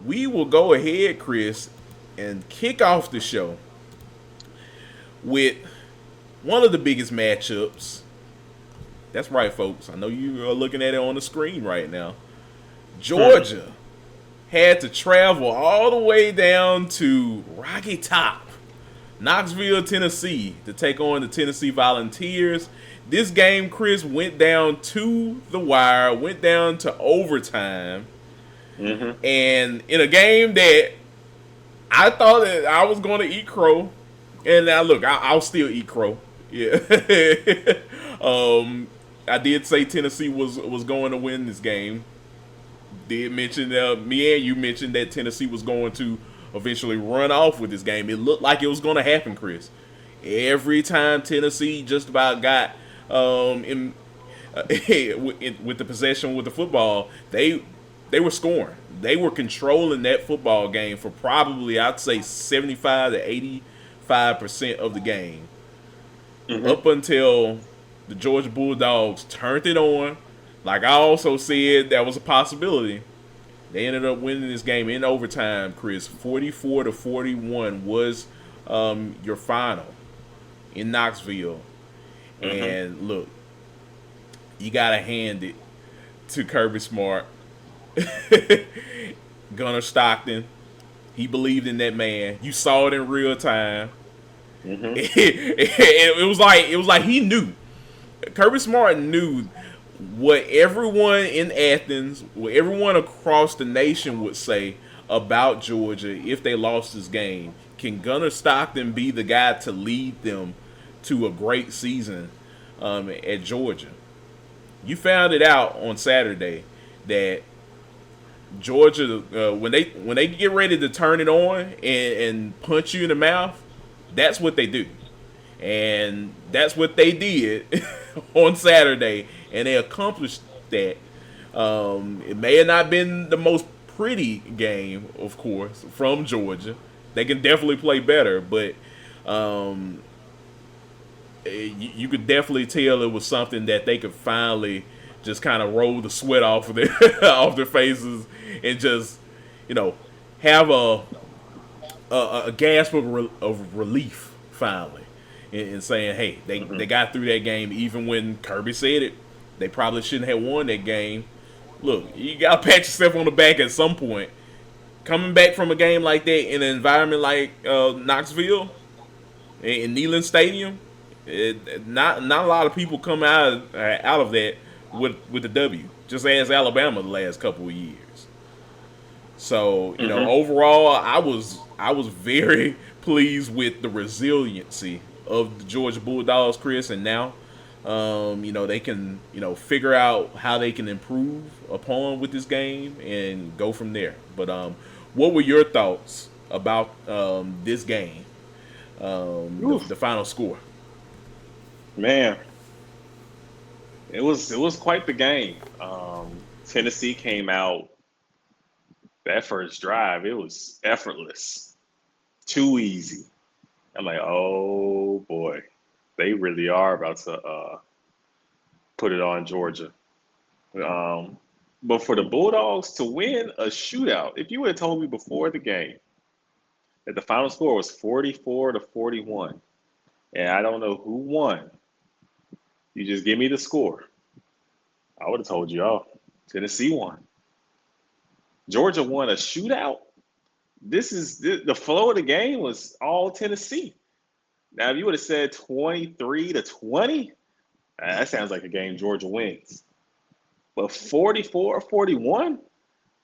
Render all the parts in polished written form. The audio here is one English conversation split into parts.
we will go ahead, Chris, and kick off the show with one of the biggest matchups. That's right, folks. I know you are looking at it on the screen right now. Georgia had to travel all the way down to Rocky Top, Knoxville, Tennessee, to take on the Tennessee Volunteers. This game, Chris, went down to the wire, went down to overtime, and in a game that I thought that I was going to eat crow, and now look, I'll still eat crow. Yeah, I did say Tennessee was going to win this game. Did mention me and you mentioned that Tennessee was going to eventually run off with this game. It looked like it was going to happen, Chris. Every time Tennessee just about got with the possession with the football, they were scoring. They were controlling that football game for probably, I'd say, 75 to 85% of the game, up until the Georgia Bulldogs turned it on. Like I also said, that was a possibility. They ended up winning this game in overtime, Chris. 44-41 was your final in Knoxville. And look, you gotta hand it to Kirby Smart, Gunnar Stockton. He believed in that man. You saw it in real time. It was like he knew. Kirby Smart knew what everyone in Athens, what everyone across the nation would say about Georgia if they lost this game. Can Gunnar Stockton be the guy to lead them to a great season at Georgia? You found it out on Saturday that Georgia, when they get ready to turn it on and punch you in the mouth, that's what they do. And that's what they did on Saturday, and they accomplished that. It may have not been the most pretty game, of course, from Georgia. They can definitely play better, but you could definitely tell it was something that they could finally just kind of roll the sweat off of their off their faces and just, have a gasp of relief finally. And saying, hey, they got through that game even when Kirby said it. They probably shouldn't have won that game. Look, you got to pat yourself on the back at some point. Coming back from a game like that in an environment like Knoxville, in Neyland Stadium, not a lot of people come out of that with the W. Just as Alabama the last couple of years. So, overall, I was very pleased with the resiliency of the Georgia Bulldogs, Chris, and now, they can, figure out how they can improve upon with this game and go from there. But what were your thoughts about this game, the final score? Man, it was quite the game. Tennessee came out that first drive. It was effortless, too easy. I'm like, oh boy, they really are about to put it on Georgia. But for the Bulldogs to win a shootout, if you would have told me before the game that the final score was 44-41, and I don't know who won, you just give me the score, I would have told you, oh, Tennessee won. Georgia won a shootout. The flow of the game was all Tennessee. Now, if you would have said 23-20, that sounds like a game Georgia wins. But 44-41,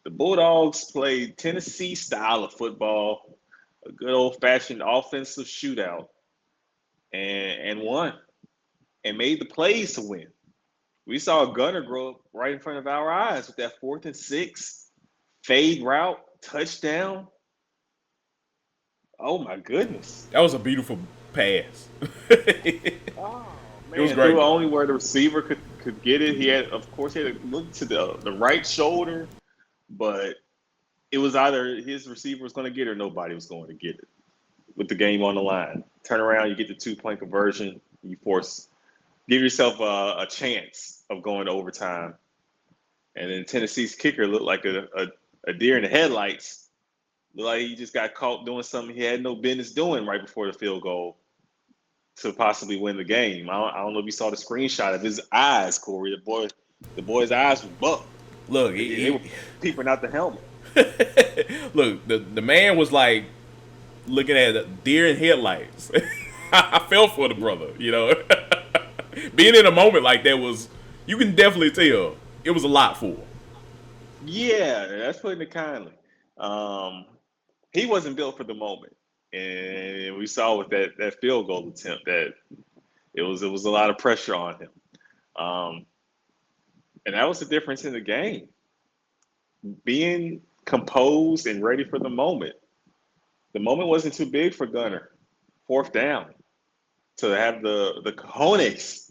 the Bulldogs played Tennessee style of football, a good old-fashioned offensive shootout, and won, and made the plays to win. We saw Gunner grow up right in front of our eyes with that 4th and 6 fade route, touchdown. Oh my goodness. That was a beautiful pass. Oh It was man, great. threw only where the receiver could get it. He had to look to the right shoulder, but it was either his receiver was going to get it or nobody was going to get it. With the game on the line, turn around, you get the 2-point conversion, give yourself a chance of going to overtime. And then Tennessee's kicker looked like a deer in the headlights Looked like he just got caught doing something he had no business doing right before the field goal to possibly win the game. I don't know if you saw the screenshot of his eyes, Kory. The boy's eyes was buck. Look, They were peeping out the helmet. look, the man was like looking at a deer in headlights. I felt for the brother, Being in a moment like that was, you can definitely tell it was a lot for him. Yeah, that's putting it kindly. Um, he wasn't built for the moment, and we saw with that field goal attempt that it was a lot of pressure on him, um, and that was the difference in the game. Being composed and ready for the moment. The moment wasn't too big for Gunner. Fourth down to have the cojones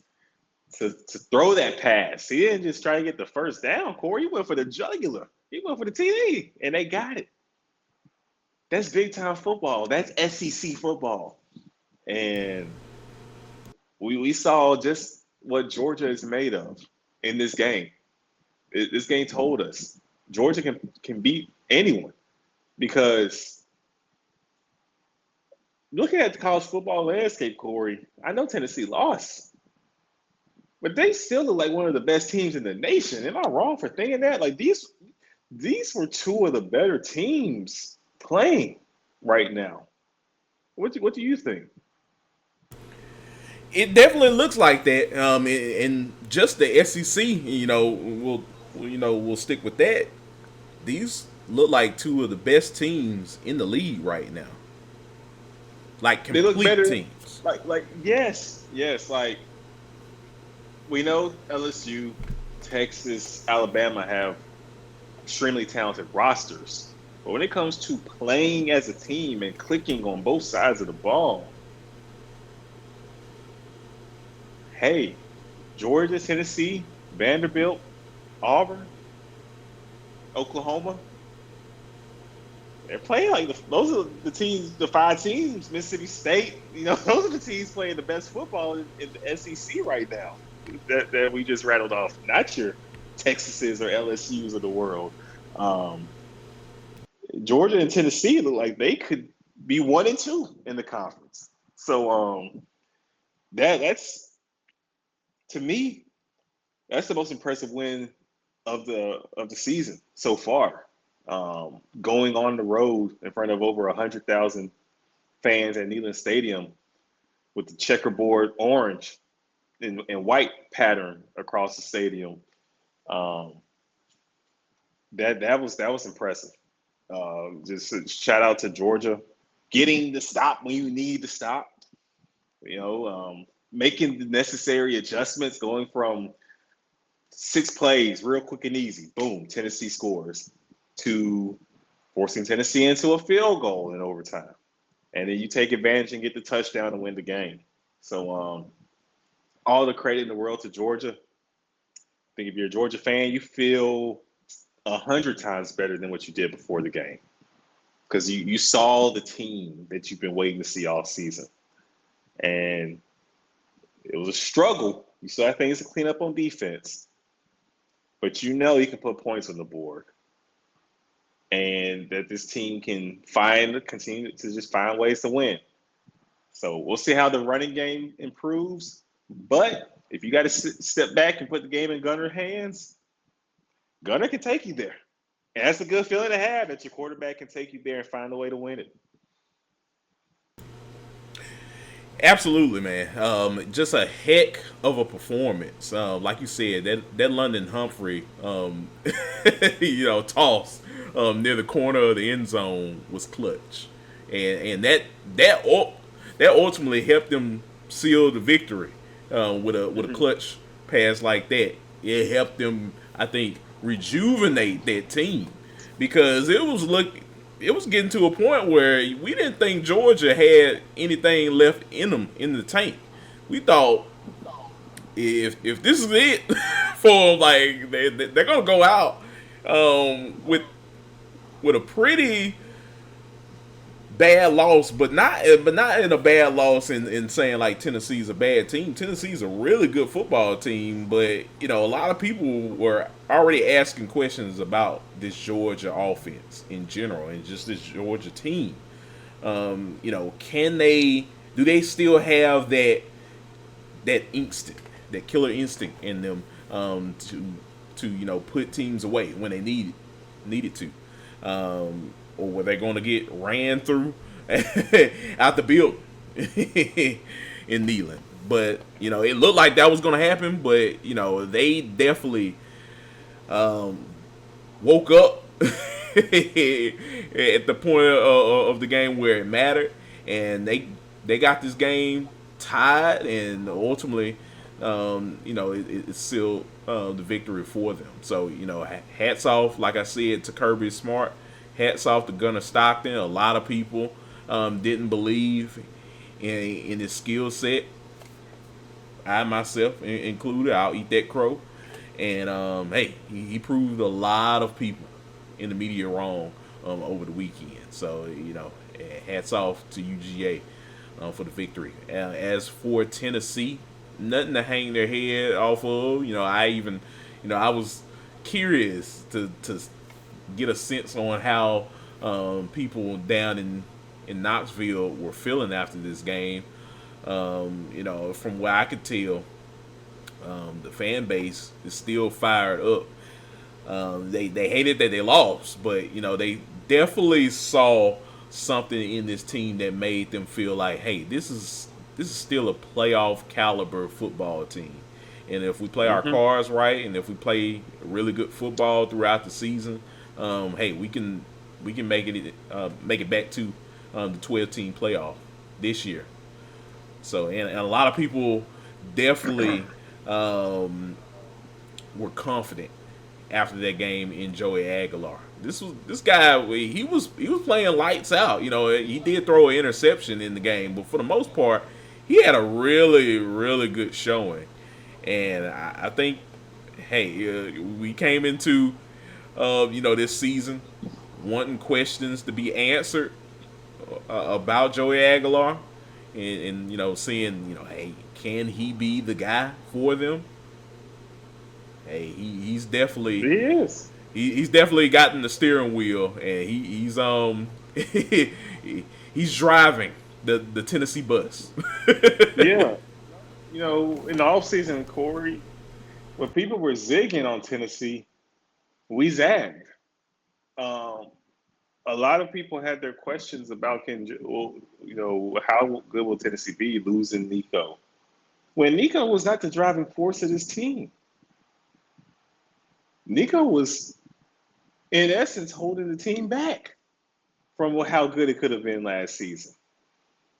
to throw that pass. He didn't just try to get the first down, Kory. He went for the jugular. He went for the TD, and they got it. That's big time football. That's SEC football. And we saw just what Georgia is made of in this game. This game told us Georgia can beat anyone because looking at the college football landscape, Kory, I know Tennessee lost, but they still look like one of the best teams in the nation. Am I wrong for thinking that? Like these were two of the better teams playing right now. What do you think? It definitely looks like that. And just the SEC, we'll stick with that. These look like two of the best teams in the league right now, like They look complete better. teams. Like yes. Like we know LSU, Texas, Alabama have extremely talented rosters, but when it comes to playing as a team and clicking on both sides of the ball, hey, Georgia, Tennessee, Vanderbilt, Auburn, Oklahoma, they're playing like those are the teams, the five teams, Mississippi State, those are the teams playing the best football in the SEC right now that we just rattled off, not your Texases or LSUs of the world. Um, Georgia and Tennessee look like they could be 1-2 in the conference. So that's to me, that's the most impressive win of the season so far. Going on the road in front of over 100,000 fans at Neyland Stadium with the checkerboard orange and white pattern across the stadium. Um, that was impressive. Just a shout out to Georgia, getting the stop when you need to stop. Making the necessary adjustments, going from 6 plays, real quick and easy. Boom, Tennessee scores. To forcing Tennessee into a field goal in overtime, and then you take advantage and get the touchdown and win the game. So all the credit in the world to Georgia. I think if you're a Georgia fan, you feel 100 times better than what you did before the game because you saw the team that you've been waiting to see all season, and it was a struggle. You still have things to clean up on defense, but you can put points on the board, and that this team can continue to just find ways to win. So we'll see how the running game improves. But if you got to step back and put the game in Gunner's hands, Gunner can take you there. And that's a good feeling to have that your quarterback can take you there and find a way to win it. Absolutely, man. Just a heck of a performance. Like you said, that London Humphrey, toss near the corner of the end zone was clutch, and that ultimately helped them seal the victory with a clutch pass like that. It helped them, I think, rejuvenate that team because it was getting to a point where we didn't think Georgia had anything left in them in the tank. We thought if this is it for them, like they're gonna go out with a pretty bad loss, but not in a bad loss in saying like Tennessee's a bad team. Tennessee's a really good football team, but a lot of people were already asking questions about this Georgia offense in general and just this Georgia team. Can they? Do they still have that instinct, that killer instinct in them to put teams away when they needed to, or were they going to get ran through out the building in Neyland? But it looked like that was going to happen. But they definitely woke up at the point of the game where it mattered, and they got this game tied, and ultimately, it sealed the victory for them. So hats off, like I said, to Kirby Smart. Hats off to Gunnar Stockton. A lot of people didn't believe in his skill set. I myself included. I'll eat that crow. And hey, he proved a lot of people in the media wrong over the weekend. So hats off to UGA for the victory. As for Tennessee, nothing to hang their head off of. I was curious to get a sense on how people down in Knoxville were feeling after this game. From what I could tell, the fan base is still fired up. They hated that they lost, but they definitely saw something in this team that made them feel like, hey, this is still a playoff caliber football team. And if we play our cards right, and if we play really good football throughout the season, hey, we can make it back to the 12-team playoff this year. So, and a lot of people definitely were confident after that game in Joey Aguilar. This guy, he was playing lights out. He did throw an interception in the game, but for the most part, he had a really, really good showing. And I think, hey, we came into this season wanting questions to be answered about Joey Aguilar, and seeing, hey, can he be the guy for them? Hey, he's definitely He is. he's definitely gotten the steering wheel, and he's he's driving the Tennessee bus. Yeah. In the offseason, Kory, when people were zigging on Tennessee, we zagged. Um, a lot of people had their questions about how good will Tennessee be losing Nico? When Nico was not the driving force of this team. Nico was, in essence, holding the team back from how good it could have been last season.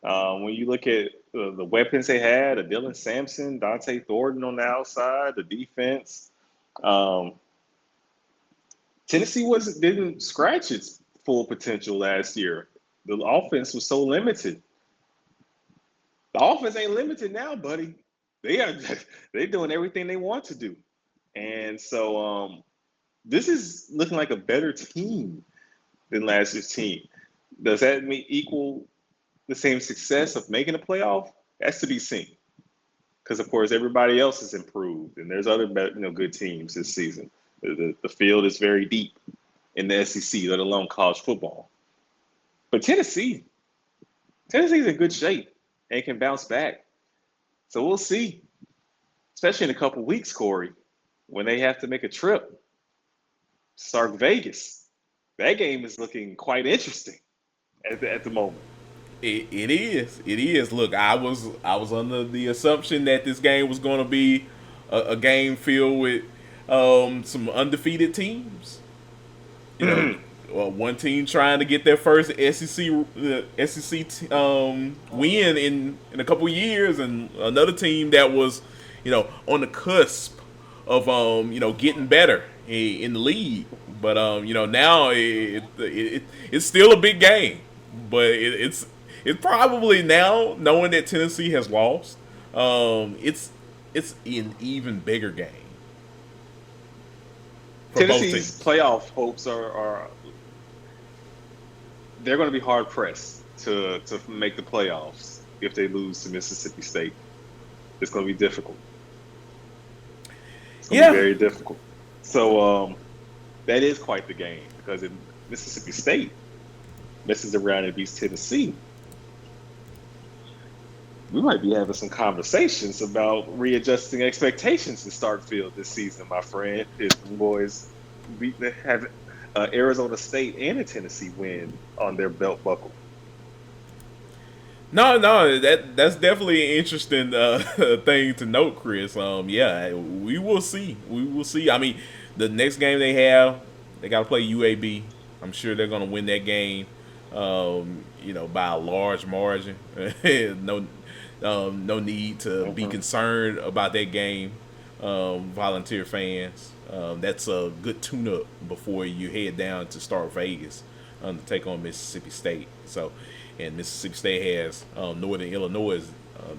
When you look at the weapons they had, a Dylan Sampson, Dante Thornton on the outside, the defense, Tennessee didn't scratch its full potential last year. The offense was so limited. The offense ain't limited now, buddy. They're doing everything they want to do, and so this is looking like a better team than last year's team. Does that equal the same success of making a playoff? That's to be seen. Because of course everybody else has improved, and there's other good teams this season. The field is very deep in the SEC, let alone college football. But Tennessee's in good shape and can bounce back. So we'll see, especially in a couple weeks, Kory, when they have to make a trip. Sark Vegas. That game is looking quite interesting at the moment. It is. It is. Look, I was under the assumption that this game was going to be a game filled with some undefeated teams. One team trying to get their first SEC win in a couple years, and another team that was on the cusp of getting better in the league. But now it's still a big game, but it's probably now, knowing that Tennessee has lost, it's an even bigger game for both Tennessee's teams. playoff hopes are they're going to be hard pressed to make the playoffs if they lose to Mississippi State. It's going to be difficult. It's going to be Yeah. very difficult. So that is quite the game because if Mississippi State messes around and beats Tennessee, we might be having some conversations about readjusting expectations to Starkville this season, my friend. If the boys have Arizona State and a Tennessee win on their belt buckle. No, that's definitely an interesting thing to note, Chris. Yeah, we will see. We will see. I mean, the next game they got to play UAB. I'm sure they're going to win that game. By a large margin. No, no need to be Mm-hmm. concerned about that game. Volunteer fans, that's a good tune-up before you head down to start Vegas to take on Mississippi State. So, and Mississippi State has Northern Illinois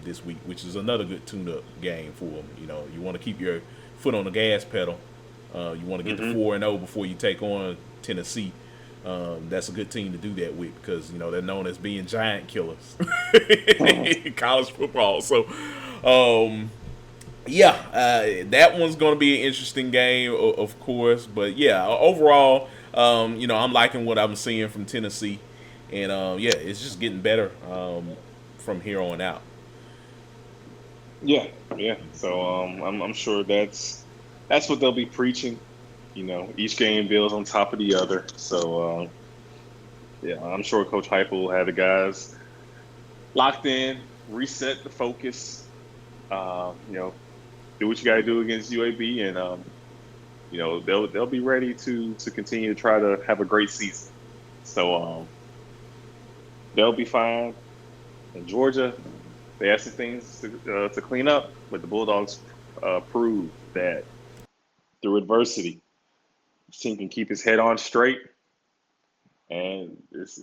this week, which is another good tune-up game for them. You want to keep your foot on the gas pedal. You want to get to Mm-hmm. 4-0 before you take on Tennessee. That's a good team to do that with because they're known as being giant killers in college football. So, yeah, that one's going to be an interesting game, of course. But yeah, overall, I'm liking what I'm seeing from Tennessee, and yeah, it's just getting better from here on out. Yeah, yeah. So I'm sure that's what they'll be preaching. Each game builds on top of the other. So yeah, I'm sure Coach Hype will have the guys locked in, reset the focus. Do what you got to do against UAB, and they'll be ready to continue to try to have a great season. So they'll be fine. In Georgia, they have some things to clean up, but the Bulldogs prove that through adversity, this team can keep his head on straight, and it's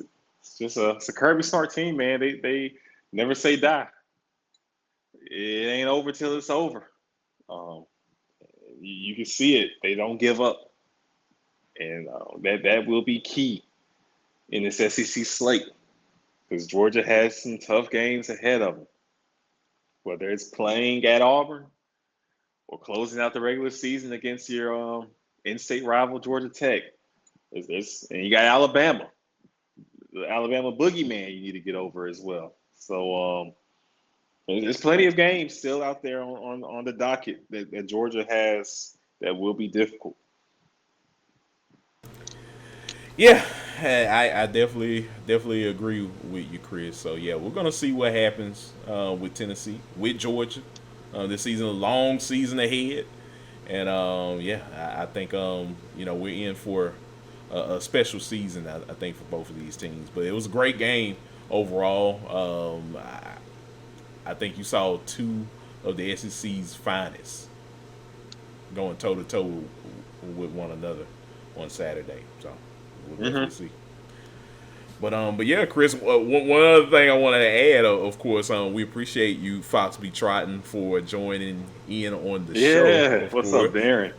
a Kirby Smart team, man. They never say die. It ain't over till it's over. Um, you can see it. They don't give up, and that will be key in this SEC slate because Georgia has some tough games ahead of them. Whether it's playing at Auburn or closing out the regular season against your in-state rival Georgia Tech, and you got Alabama, the Alabama boogeyman you need to get over as well. So there's plenty of games still out there on the docket that Georgia has that will be difficult. Yeah, I definitely agree with you, Chris. So yeah, we're gonna see what happens with Tennessee, with Georgia. This season, a long season ahead, and yeah, I think we're in for a special season. I think for both of these teams, but it was a great game overall. I think you saw two of the SEC's finest going toe to toe with one another on Saturday. So we'll definitely Hmm. see. But yeah, Chris. One other thing I wanted to add, of course, we appreciate you, Foxby Trotton, for joining in on the show. Yeah, Of what's up, course, Darren?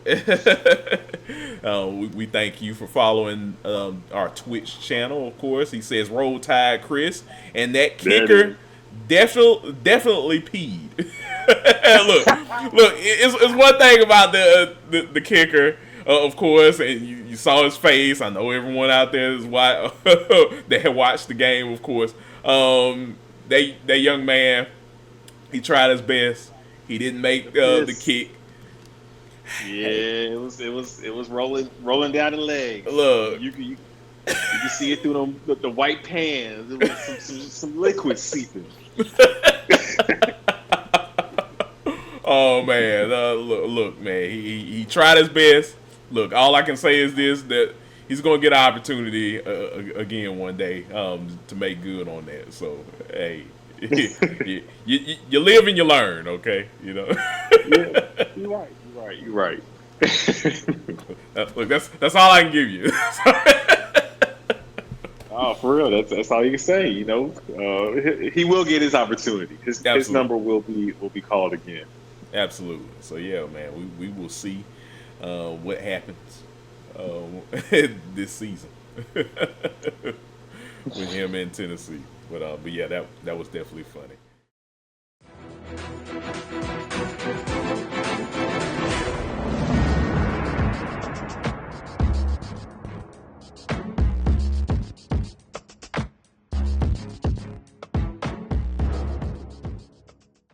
we thank you for following our Twitch channel. Of course, he says "Roll Tide, Chris," and that There it kicker is. definitely peed. look, it's one thing about the kicker, of course, and you saw his face. I know everyone out there is that had watched the game, of course. That young man, he tried his best. He didn't make The the piss. kick. Hey, Yeah, it was rolling down the legs. look, You can see it through the white pans. There was some liquid seeping. oh man, look, man, he tried his best. Look, all I can say is this: that he's gonna get an opportunity again one day to make good on that. So hey, you live and you learn, okay? Yeah, you're right. You're right. You're right. Look, that's all I can give you. Oh, for real. That's all you can say. He will get his opportunity. His Absolutely. number will be called again. Absolutely. So yeah, man, we will see what happens this season with him in Tennessee. But yeah, that was definitely funny.